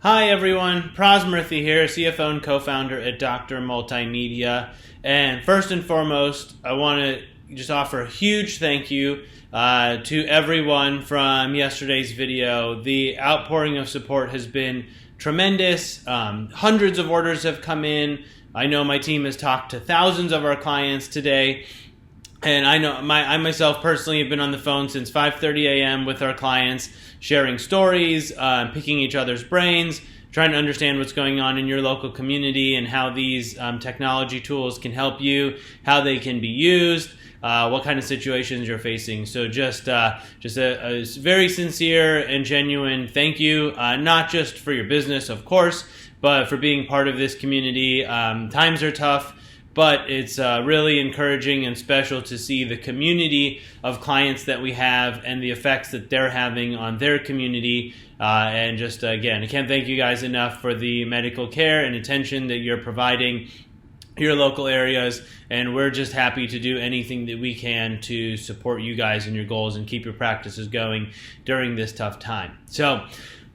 Hi everyone, Pras Murthy here, CFO and co-founder at Dr. Multimedia. And first and foremost, I want to just offer a huge thank you to everyone from yesterday's video. The outpouring of support has been tremendous. Hundreds of orders have come in. I know my team has talked to thousands of our clients today. And I know I myself personally have been on the phone since 5:30 a.m. with our clients, sharing stories, picking each other's brains, trying to understand what's going on in your local community and how these technology tools can help you, how they can be used, what kind of situations you're facing. So just a very sincere and genuine thank you, not just for your business, of course, but for being part of this community. Times are tough. But it's really encouraging and special to see the community of clients that we have and the effects that they're having on their community. And just, again, I can't thank you guys enough for the medical care and attention that you're providing your local areas. And we're just happy to do anything that we can to support you guys and your goals and keep your practices going during this tough time. So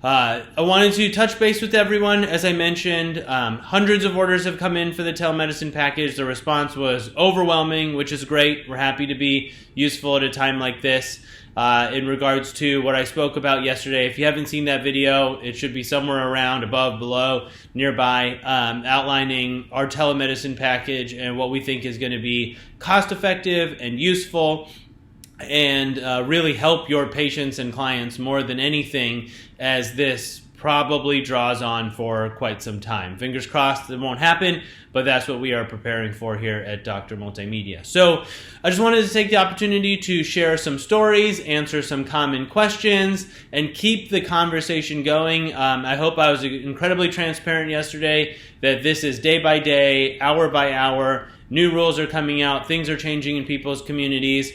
I wanted to touch base with everyone. As I mentioned, hundreds of orders have come in for the telemedicine package. The response was overwhelming, which is great. We're happy to be useful at a time like this. In regards to what I spoke about yesterday, if you haven't seen that video, it should be somewhere around, above, below, nearby, outlining our telemedicine package and what we think is going to be cost-effective and useful and really help your patients and clients more than anything, as this probably draws on for quite some time. Fingers crossed it won't happen, but that's what we are preparing for here at Dr. Multimedia. So I just wanted to take the opportunity to share some stories, answer some common questions, and keep the conversation going. I hope I was incredibly transparent yesterday that this is day by day, hour by hour. New rules are coming out, things are changing in people's communities.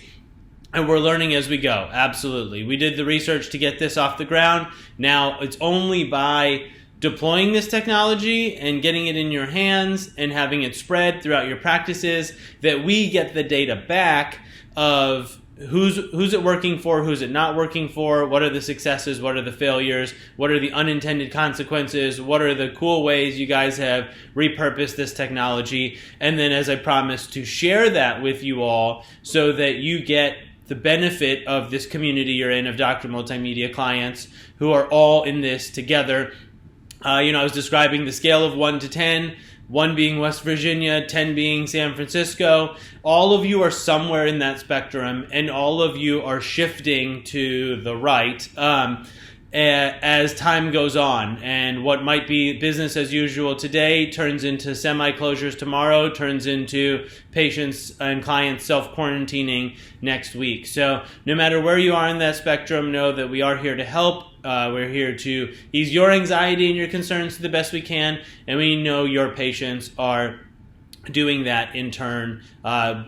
And we're learning as we go, absolutely. We did the research to get this off the ground. Now, it's only by deploying this technology and getting it in your hands and having it spread throughout your practices that we get the data back of who's it working for, who's it not working for, what are the successes, what are the failures, what are the unintended consequences, what are the cool ways you guys have repurposed this technology. And then, as I promised, to share that with you all so that you get the benefit of this community you're in, of Dr. Multimedia clients who are all in this together. I was describing the scale of 1 to 10, 1 being West Virginia, 10 being San Francisco. All of you are somewhere in that spectrum, and all of you are shifting to the right as time goes on. And what might be business as usual today turns into semi-closures tomorrow, turns into patients and clients self-quarantining next week. So no matter where you are in that spectrum, know that we are here to help. We're here to ease your anxiety and your concerns to the best we can, and we know your patients are doing that in turn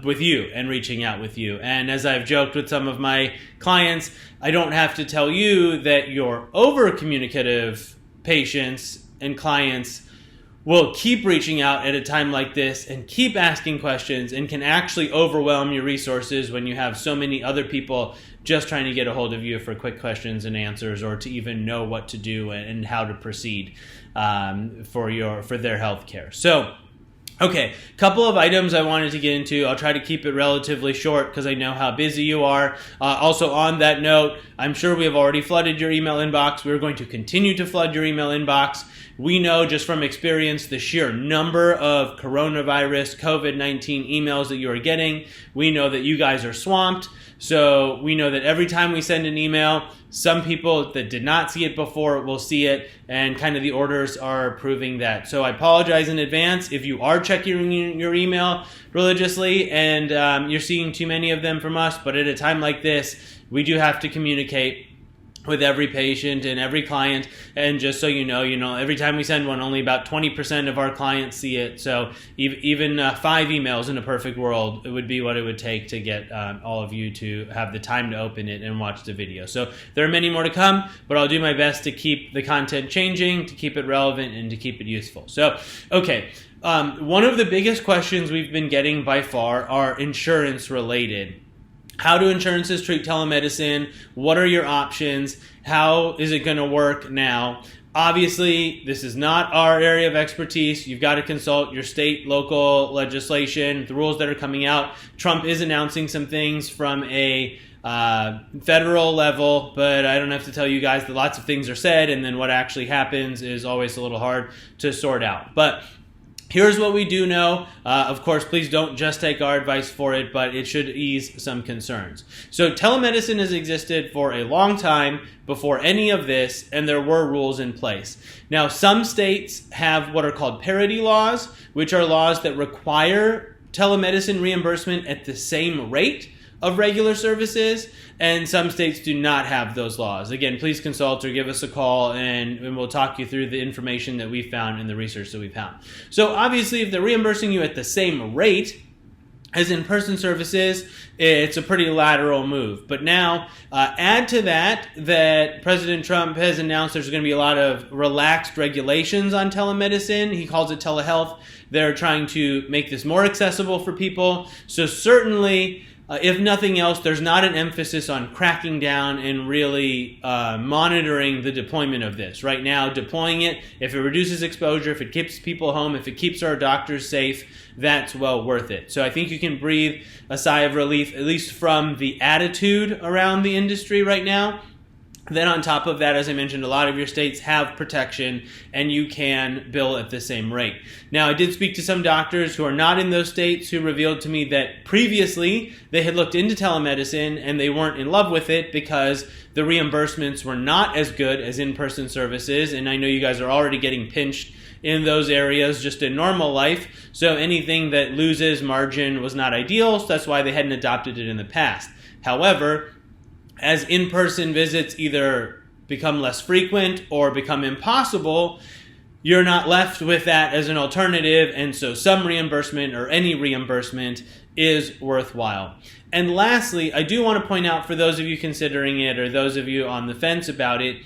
with you and reaching out with you. And as I've joked with some of my clients, I don't have to tell you that your over-communicative patients and clients will keep reaching out at a time like this and keep asking questions and can actually overwhelm your resources when you have so many other people just trying to get a hold of you for quick questions and answers, or to even know what to do and how to proceed for their health care. So, okay, couple of items I wanted to get into. I'll try to keep it relatively short because I know how busy you are. Also, on that note, I'm sure we have already flooded your email inbox. We're going to continue to flood your email inbox. We know just from experience the sheer number of coronavirus, COVID-19 emails that you are getting. We know that you guys are swamped. So we know that every time we send an email, some people that did not see it before will see it, and kind of the orders are proving that. So I apologize in advance if you are checking your email religiously and you're seeing too many of them from us. But at a time like this, we do have to communicate with every patient and every client. And just so you know, every time we send one, only about 20% of our clients see it. So even 5 emails in a perfect world, it would be what it would take to get all of you to have the time to open it and watch the video. So there are many more to come, but I'll do my best to keep the content changing, to keep it relevant, and to keep it useful. So, okay. One of the biggest questions we've been getting by far are insurance related. How do insurances treat telemedicine? What are your options? How is it going to work now? Obviously, this is not our area of expertise. You've got to consult your state, local legislation, the rules that are coming out. Trump is announcing some things from a federal level, but I don't have to tell you guys that lots of things are said, and then what actually happens is always a little hard to sort out. But here's what we do know. Of course, please don't just take our advice for it, but it should ease some concerns. So telemedicine has existed for a long time before any of this, and there were rules in place. Now, some states have what are called parity laws, which are laws that require telemedicine reimbursement at the same rate of regular services, and some states do not have those laws. Again, please consult or give us a call, and we'll talk you through the information that we found in the research that we found. So obviously, if they're reimbursing you at the same rate as in-person services, it's a pretty lateral move. But now, add to that President Trump has announced there's going to be a lot of relaxed regulations on telemedicine. He calls it telehealth. They're trying to make this more accessible for people. So certainly, if nothing else, there's not an emphasis on cracking down and really monitoring the deployment of this. Right now, deploying it, if it reduces exposure, if it keeps people home, if it keeps our doctors safe, that's well worth it. So I think you can breathe a sigh of relief, at least from the attitude around the industry right now. Then on top of that, as I mentioned, a lot of your states have protection and you can bill at the same rate. Now, I did speak to some doctors who are not in those states who revealed to me that previously they had looked into telemedicine and they weren't in love with it because the reimbursements were not as good as in-person services. And I know you guys are already getting pinched in those areas just in normal life. So anything that loses margin was not ideal. So that's why they hadn't adopted it in the past. However, as in-person visits either become less frequent or become impossible, you're not left with that as an alternative, and so some reimbursement or any reimbursement is worthwhile. And lastly, I do want to point out for those of you considering it or those of you on the fence about it,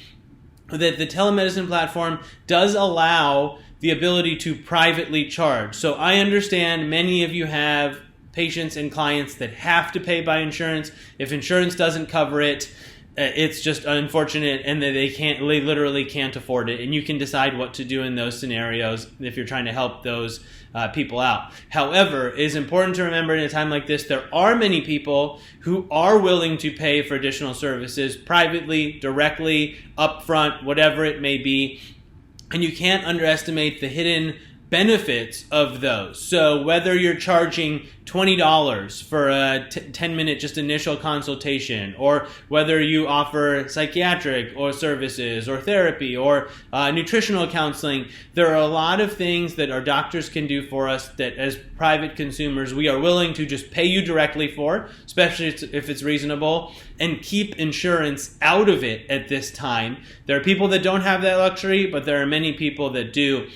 that the telemedicine platform does allow the ability to privately charge. So I understand many of you have patients and clients that have to pay by insurance. If insurance doesn't cover it, it's just unfortunate, and that they literally can't afford it. And you can decide what to do in those scenarios if you're trying to help those people out. However, it is important to remember in a time like this, there are many people who are willing to pay for additional services privately, directly, upfront, whatever it may be. And you can't underestimate the hidden benefits of those. So whether you're charging $20 for a 10-minute just initial consultation, or whether you offer psychiatric or services or therapy or nutritional counseling, there are a lot of things that our doctors can do for us that as private consumers we are willing to just pay you directly for, especially if it's reasonable, and keep insurance out of it at this time. There are people that don't have that luxury, but there are many people that do.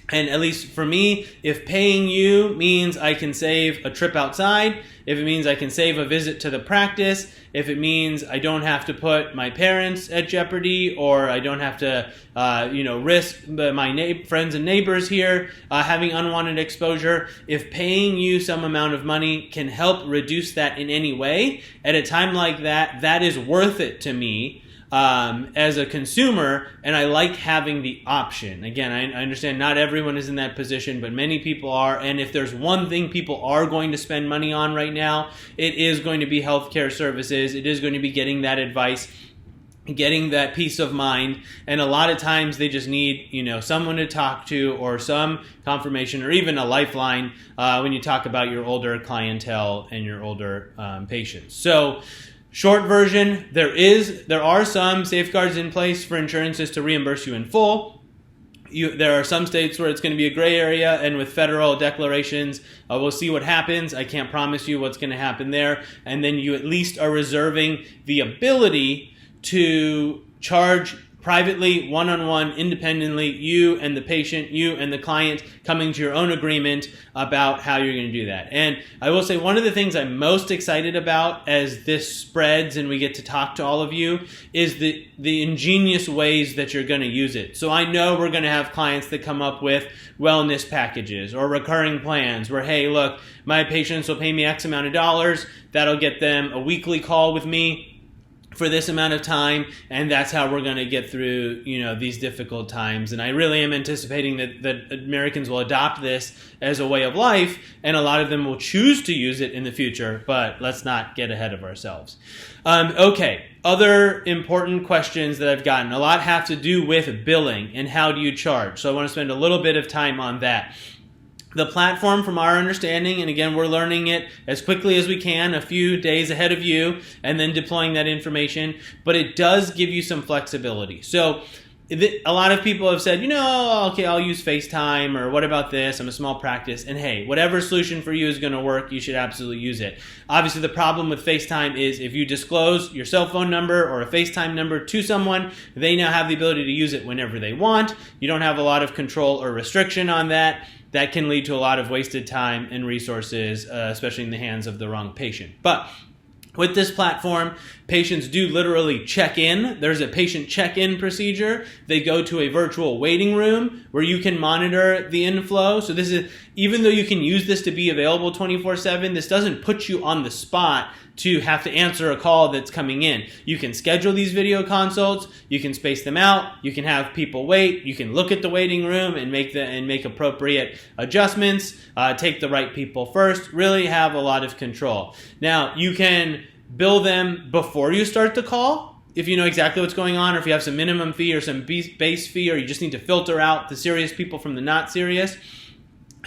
And at least for me, if paying you means I can save a trip outside, if it means I can save a visit to the practice, if it means I don't have to put my parents at jeopardy, or I don't have to, risk my friends and neighbors here having unwanted exposure, if paying you some amount of money can help reduce that in any way, at a time like that, that is worth it to me. As a consumer, and I like having the option. Again, I understand not everyone is in that position, but many people are, and if there's one thing people are going to spend money on right now, it is going to be healthcare services. It is going to be getting that advice, getting that peace of mind, and a lot of times they just need, someone to talk to or some confirmation or even a lifeline when you talk about your older clientele and your older patients. So, short version, there are some safeguards in place for insurances to reimburse you in full. There are some states where it's going to be a gray area, and with federal declarations, we'll see what happens. I can't promise you what's going to happen there. And then you at least are reserving the ability to charge privately, one-on-one, independently, you and the patient, you and the client coming to your own agreement about how you're going to do that. And I will say one of the things I'm most excited about as this spreads and we get to talk to all of you is the ingenious ways that you're going to use it. So I know we're going to have clients that come up with wellness packages or recurring plans where, hey, look, my patients will pay me X amount of dollars. That'll get them a weekly call with me. for this amount of time, and that's how we're going to get through, these difficult times. And I really am anticipating that Americans will adopt this as a way of life, and a lot of them will choose to use it in the future, but let's not get ahead of ourselves. Okay, other important questions that I've gotten. A lot have to do with billing and how do you charge. So I want to spend a little bit of time on that. The platform, from our understanding, and again, we're learning it as quickly as we can, a few days ahead of you, and then deploying that information, but it does give you some flexibility. So a lot of people have said, okay, I'll use FaceTime, or what about this? I'm a small practice. And hey, whatever solution for you is going to work, you should absolutely use it. Obviously, the problem with FaceTime is if you disclose your cell phone number or a FaceTime number to someone, they now have the ability to use it whenever they want. You don't have a lot of control or restriction on that. That can lead to a lot of wasted time and resources, especially in the hands of the wrong patient. But with this platform, patients do literally check in. There's a patient check-in procedure. They go to a virtual waiting room where you can monitor the inflow. So this is, even though you can use this to be available 24/7, this doesn't put you on the spot to have to answer a call that's coming in. You can schedule these video consults, you can space them out, you can have people wait, you can look at the waiting room and make appropriate adjustments, take the right people first, really have a lot of control. Now, you can bill them before you start the call, if you know exactly what's going on, or if you have some minimum fee or some base fee, or you just need to filter out the serious people from the not serious.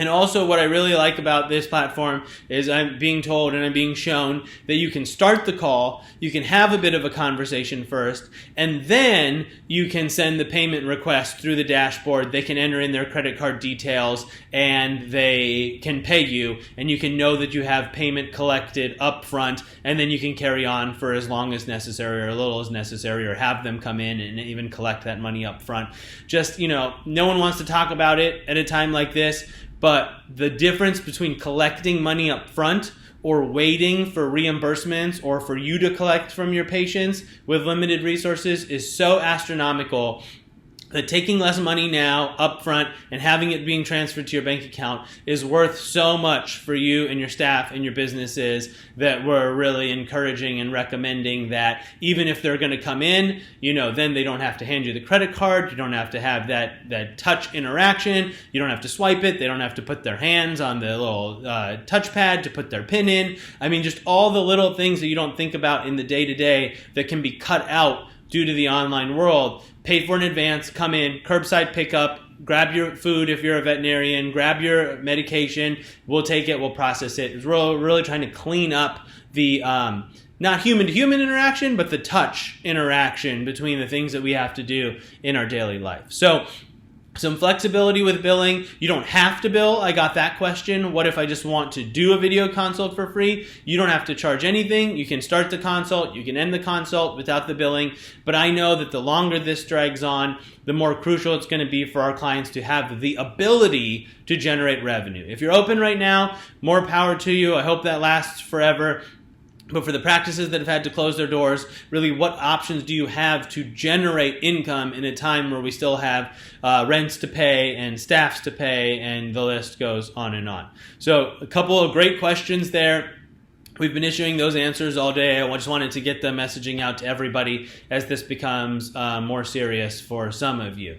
And also, what I really like about this platform is I'm being told and I'm being shown that you can start the call, you can have a bit of a conversation first, and then you can send the payment request through the dashboard. They can enter in their credit card details and they can pay you, and you can know that you have payment collected up front, and then you can carry on for as long as necessary or a little as necessary, or have them come in and even collect that money up front. Just, no one wants to talk about it at a time like this. But the difference between collecting money up front or waiting for reimbursements or for you to collect from your patients with limited resources is so astronomical that taking less money now up front and having it being transferred to your bank account is worth so much for you and your staff and your businesses, that we're really encouraging and recommending that even if they're going to come in, then they don't have to hand you the credit card. You don't have to have that touch interaction. You don't have to swipe it. They don't have to put their hands on the little touchpad to put their PIN in. I mean, just all the little things that you don't think about in the day-to-day that can be cut out due to the online world. Pay for in advance, come in, curbside pickup, grab your food if you're a veterinarian, grab your medication, we'll take it, we'll process it. We're really trying to clean up the not human-to-human interaction, but the touch interaction between the things that we have to do in our daily life. So, some flexibility with billing. You don't have to bill. I got that question. What if I just want to do a video consult for free? You don't have to charge anything. You can start the consult. You can end the consult without the billing. But I know that the longer this drags on, the more crucial it's going to be for our clients to have the ability to generate revenue. If you're open right now, more power to you. I hope that lasts forever. But for the practices that have had to close their doors, really, what options do you have to generate income in a time where we still have rents to pay and staffs to pay, and the list goes on and on? So a couple of great questions there. We've been issuing those answers all day. I just wanted to get the messaging out to everybody as this becomes more serious for some of you.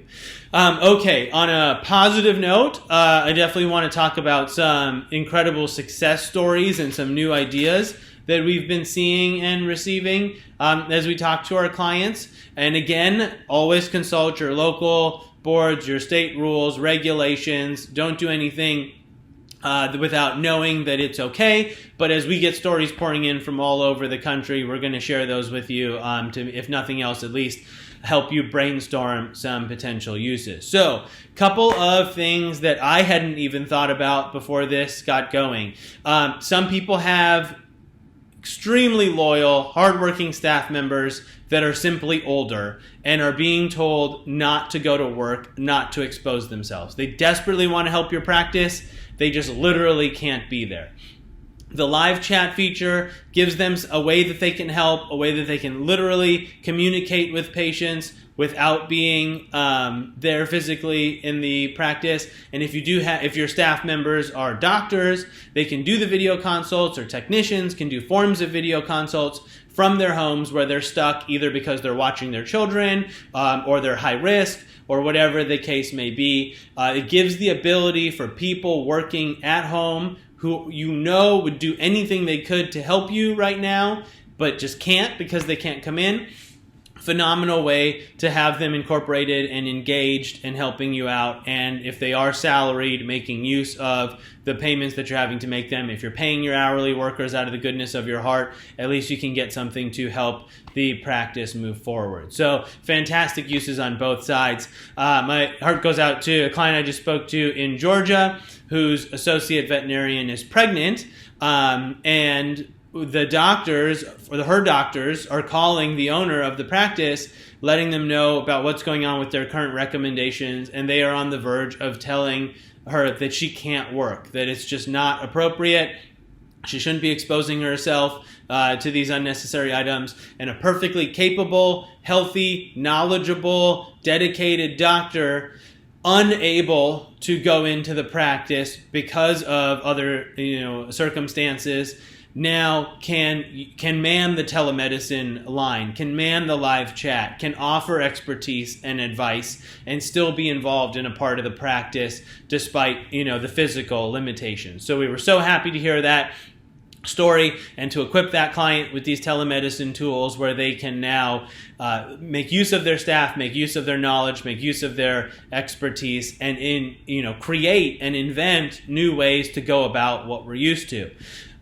Okay, on a positive note, I definitely want to talk about some incredible success stories and some new ideas that we've been seeing and receiving as we talk to our clients. And again, always consult your local boards, your state rules, regulations. Don't do anything without knowing that it's okay. But as we get stories pouring in from all over the country, we're going to share those with you to, if nothing else, at least help you brainstorm some potential uses. So, couple of things that I hadn't even thought about before this got going. Some people have extremely loyal, hardworking staff members that are simply older and are being told not to go to work, not to expose themselves. They desperately want to help your practice. They just literally can't be there. The live chat feature gives them a way that they can help, a way that they can literally communicate with patients without being there physically in the practice. And if you do if your staff members are doctors, they can do the video consults, or technicians can do forms of video consults from their homes where they're stuck, either because they're watching their children or they're high risk, or whatever the case may be. It gives the ability for people working at home who would do anything they could to help you right now, but just can't because they can't come in. Phenomenal way to have them incorporated and engaged in helping you out. And if they are salaried, making use of the payments that you're having to make them. If you're paying your hourly workers out of the goodness of your heart, at least you can get something to help the practice move forward. So fantastic uses on both sides. My heart goes out to a client I just spoke to in Georgia whose associate veterinarian is pregnant, and the doctors, or her doctors, are calling the owner of the practice, letting them know about what's going on with their current recommendations, and they are on the verge of telling her that she can't work, that it's just not appropriate. She shouldn't be exposing herself to these unnecessary items. And a perfectly capable, healthy, knowledgeable, dedicated doctor, unable to go into the practice because of other circumstances, now can man the telemedicine line, can man the live chat, can offer expertise and advice, and still be involved in a part of the practice despite the physical limitations. So we were so happy to hear that story and to equip that client with these telemedicine tools where they can now make use of their staff, make use of their knowledge, make use of their expertise, and create and invent new ways to go about what we're used to.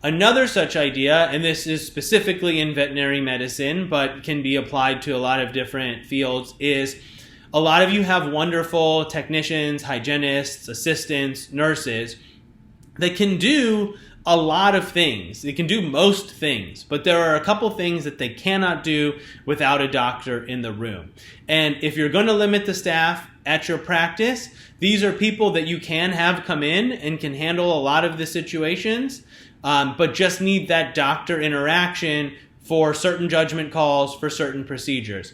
Another such idea, and this is specifically in veterinary medicine, but can be applied to a lot of different fields, is a lot of you have wonderful technicians, hygienists, assistants, nurses that can do a lot of things. They can do most things, but there are a couple things that they cannot do without a doctor in the room. And if you're going to limit the staff at your practice, these are people that you can have come in and can handle a lot of the situations, but just need that doctor interaction for certain judgment calls, for certain procedures.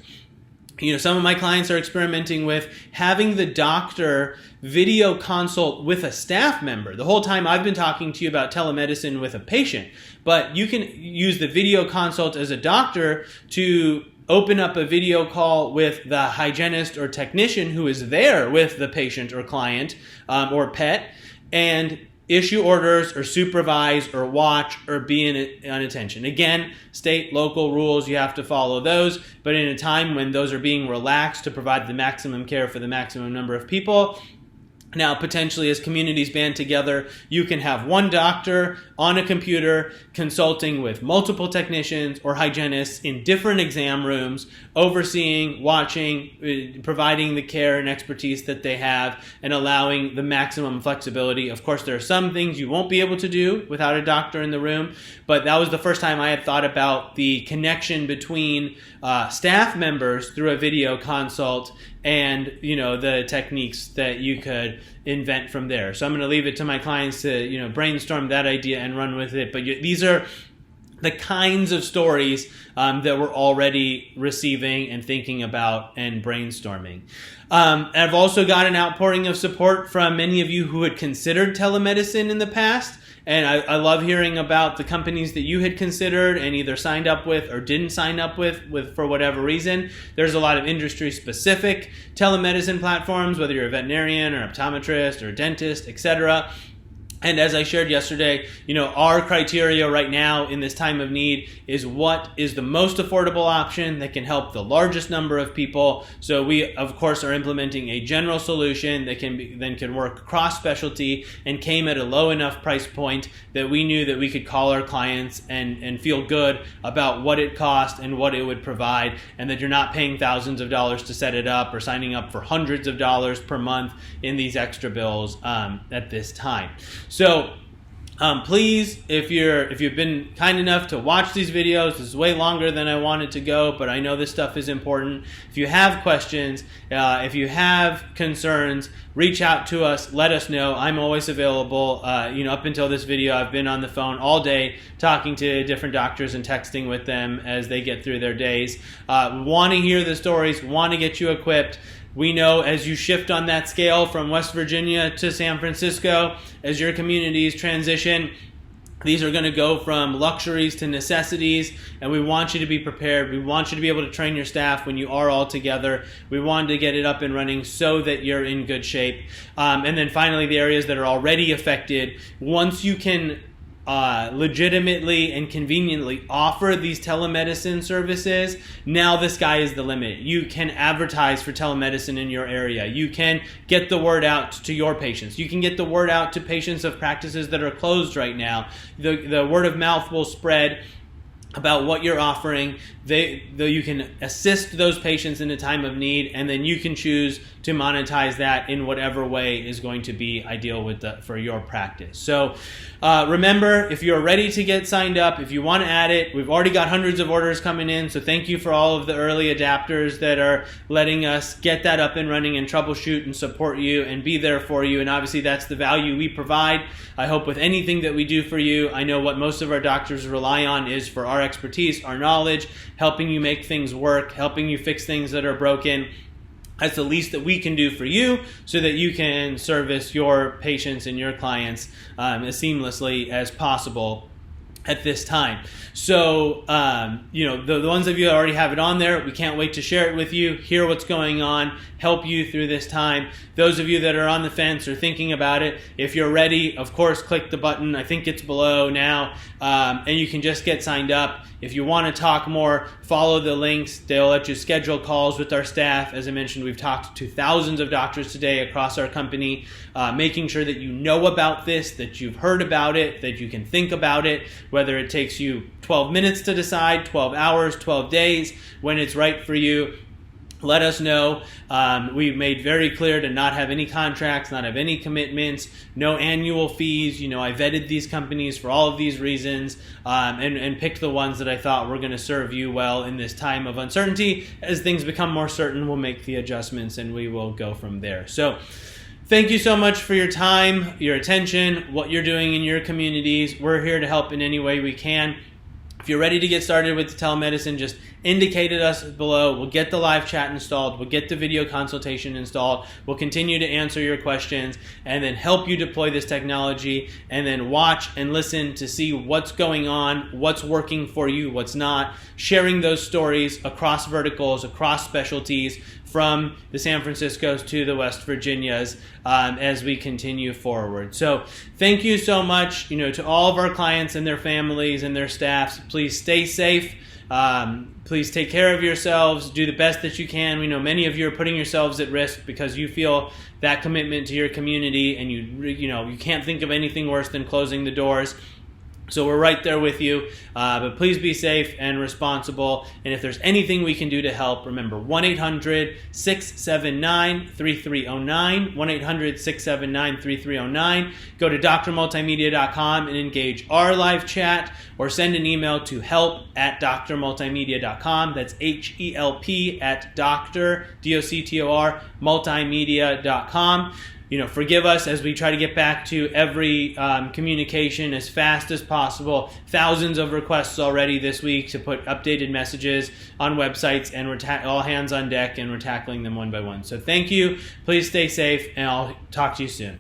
Some of my clients are experimenting with having the doctor video consult with a staff member. The whole time I've been talking to you about telemedicine with a patient, but you can use the video consult as a doctor to open up a video call with the hygienist or technician who is there with the patient or client or pet, and issue orders or supervise or watch or be on attention. Again, state, local rules, you have to follow those, but in a time when those are being relaxed to provide the maximum care for the maximum number of people. Now, potentially, as communities band together, you can have one doctor on a computer consulting with multiple technicians or hygienists in different exam rooms, overseeing, watching, providing the care and expertise that they have, and allowing the maximum flexibility. Of course, there are some things you won't be able to do without a doctor in the room, but that was the first time I had thought about the connection between staff members through a video consult and the techniques that you could invent from there. So I'm going to leave it to my clients to brainstorm that idea and run with it. But these are the kinds of stories that we're already receiving and thinking about and brainstorming. I've also got an outpouring of support from many of you who had considered telemedicine in the past. And I love hearing about the companies that you had considered and either signed up with or didn't sign up with for whatever reason. There's a lot of industry-specific telemedicine platforms, whether you're a veterinarian or optometrist or a dentist, etc. And as I shared yesterday, our criteria right now in this time of need is what is the most affordable option that can help the largest number of people. So we, of course, are implementing a general solution that can work cross-specialty and came at a low enough price point that we knew that we could call our clients and feel good about what it cost and what it would provide, and that you're not paying thousands of dollars to set it up or signing up for hundreds of dollars per month in these extra bills at this time. So Please, if you've been kind enough to watch these videos, this is way longer than I wanted to go, but I know this stuff is important. If you have questions, if you have concerns, reach out to us. Let us know. I'm always available. Up until this video, I've been on the phone all day talking to different doctors and texting with them as they get through their days. Want to hear the stories, want to get you equipped. We know as you shift on that scale from West Virginia to San Francisco, as your communities transition, these are going to go from luxuries to necessities, and we want you to be prepared. We want you to be able to train your staff when you are all together. We want to get it up and running so that you're in good shape. And then finally, the areas that are already affected, once you can legitimately and conveniently offer these telemedicine services, now the sky is the limit. You can advertise for telemedicine in your area. You can get the word out to your patients. You can get the word out to patients of practices that are closed right now. The word of mouth will spread about what you're offering. You can assist those patients in a time of need, and then you can choose to monetize that in whatever way is going to be ideal for your practice. So remember, if you're ready to get signed up, if you want to add it, we've already got hundreds of orders coming in, so thank you for all of the early adapters that are letting us get that up and running and troubleshoot and support you and be there for you. And obviously that's the value we provide. I hope with anything that we do for you, I know what most of our doctors rely on is for our expertise, our knowledge, helping you make things work, helping you fix things that are broken. That's the least that we can do for you so that you can service your patients and your clients as seamlessly as possible at this time. So, the ones of you that already have it on there, we can't wait to share it with you, hear what's going on, help you through this time. Those of you that are on the fence or thinking about it, if you're ready, of course, click the button. I think it's below now, and you can just get signed up. If you want to talk more, follow the links. They'll let you schedule calls with our staff. As I mentioned, we've talked to thousands of doctors today across our company, making sure that you know about this, that you've heard about it, that you can think about it, whether it takes you 12 minutes to decide, 12 hours, 12 days, when it's right for you. Let us know. We've made very clear to not have any contracts, not have any commitments, no annual fees. I vetted these companies for all of these reasons and picked the ones that I thought were going to serve you well in this time of uncertainty. As things become more certain, we'll make the adjustments and we will go from there. So thank you so much for your time, your attention, what you're doing in your communities. We're here to help in any way we can. If you're ready to get started with the telemedicine, just indicate it us below. We'll get the live chat installed. We'll get the video consultation installed. We'll continue to answer your questions and then help you deploy this technology and then watch and listen to see what's going on, what's working for you, what's not, sharing those stories across verticals, across specialties, from the San Franciscos to the West Virginias as we continue forward. So thank you so much, to all of our clients and their families and their staffs. Please stay safe. Please take care of yourselves. Do the best that you can. We know many of you are putting yourselves at risk because you feel that commitment to your community, and you can't think of anything worse than closing the doors. So we're right there with you, but please be safe and responsible. And if there's anything we can do to help, remember 1-800-679-3309, 1-800-679-3309. Go to drmultimedia.com and engage our live chat, or send an email to help@drmultimedia.com. That's HELP at doctor, DOCTOR, multimedia.com. Forgive us as we try to get back to every communication as fast as possible. Thousands of requests already this week to put updated messages on websites, and we're all hands on deck, and we're tackling them one by one. So thank you. Please stay safe, and I'll talk to you soon.